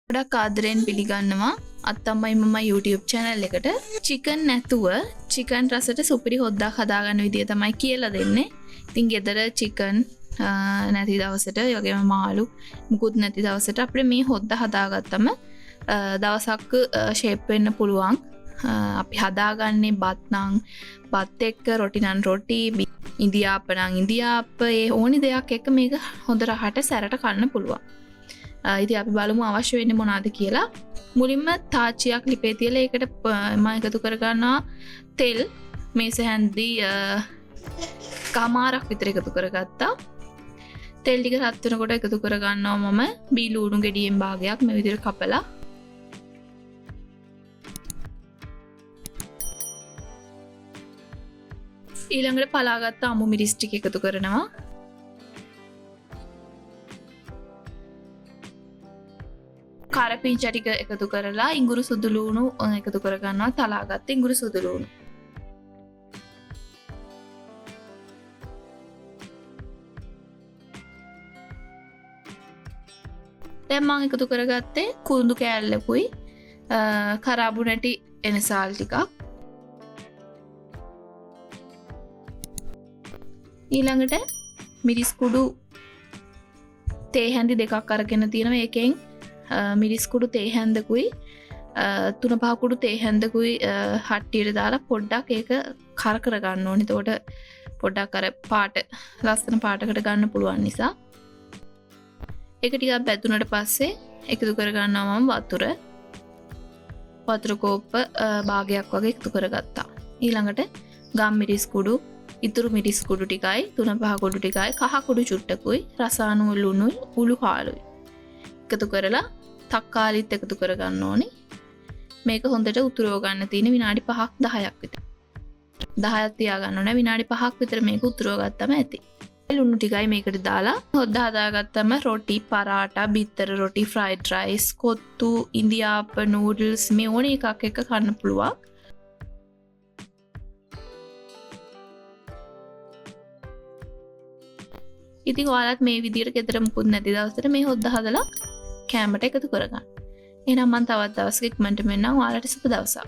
ගොඩක් ආදරෙන් පිළිගන්නවා අත්තම්මයි මම YouTube channel එකට. chicken නැතුව chicken රසට සුපිරි හොද්දක් හදාගන්න විදිය තමයි කියලා දෙන්නේ. ඉතින් ගෙදර chicken නැති දවසට යෝගේම මාළු මුකුත් නැති දවසට අපිට මේ හොද්ද හදාගත්තම දවසක් shape වෙන්න පුළුවන්. අපි හදාගන්නේ බත් නම් බත් එක්ක රොටි නම් රොටි ඉන්දියාප නම් ඉන්දියාප ඒ ඕනි දෙයක් එක්ක මේක හොඳ රහට සැරට කන්න පුළුවන්. ඉතින් අපි බලමු අවශ්‍ය වෙන්නේ මොනවද කියලා. මුලින්ම තාච්චියක් ලිපේ තියලා ඒකට මම එකතු කර ගන්නවා තෙල් මේස හැන්දි කමාරක් විතර එකතු කරගත්තා. තෙල් ටික රත් වෙනකොට එකතු කර ගන්නවා මම බීලුණු ගෙඩියෙන් භාගයක් මේ විදිහට කපලා. ඊළඟට පලාගත්ත අමු මිරිස් ටික එකතු කරනවා. කාරපිංචා ටික එකතු කරලා ඉඟුරු සුදු ලුණු එකතු කර ගන්නවා. තලාගත්ත ඉඟුරු සුදු ලුණු. දැන් මම එකතු කරගත්තේ කුරුඳු කෑල්ලකුයි කරාබු නැටි එනසාල් ටිකක්. ඊළඟට මිරිස් කුඩු තේ හැඳි දෙකක් අරගෙන තියෙනවා. ඒකෙන් මිරිස් කුඩු තේ හැන්දකුයි 3-5 කුඩු තේ හැන්දකුයි හට්ටියට දාලා පොඩ්ඩක් ඒක කර ගන්න ඕනේ. එතකොට පොඩ්ඩක් අර පාට ලස්සන පාටකට ගන්න පුළුවන් නිසා. ඒක ටිකක් බැදුනට පස්සේ එකතු කර ගන්නවා මම වතුර කෝප්ප භාගයක් වගේ එකතු කරගත්තා. ඊළඟට ගම් මිරිස් කුඩු ඉතුරු මිරිස් කුඩු ටිකයි 3-5 කුඩු ටිකයි කහ කුඩු චුට්ටකුයි රසායන ලුණුයි උළු කාලුයි එකතු කරලා තක්කාලිත් එකතු කර ගන්න ඕනේ. මේක හොඳට උතුරව ගන්න තියෙන විනාඩි 5ක් 10ක් විතර. 10ක් තියා ගන්න ඕනේ. විනාඩි 5ක් විතර මේක උතුරව ගත්තම ඇති. ලුණු ටිකයි මේකට දාලා හොද්ද හදාගත්තම රොටි, පරාටා, බිත්තර රොටි, ෆ්‍රයිඩ් රයිස්, කොත්තු, ඉන්දියාප නූඩල්ස් මේ ඕන එකක් එක්ක කන්න පුළුවන්. ඉතින් ඔයාලත් මේ විදිහට ගෙදර මුකුත් නැති දවසට මේ හොද්ද හදලා කැමරට එකතු කරගන්න. එහෙනම් මම තවත් දවසක ඉක්මනට මෙන්නම්. ඔයාලට සුබ දවසක්.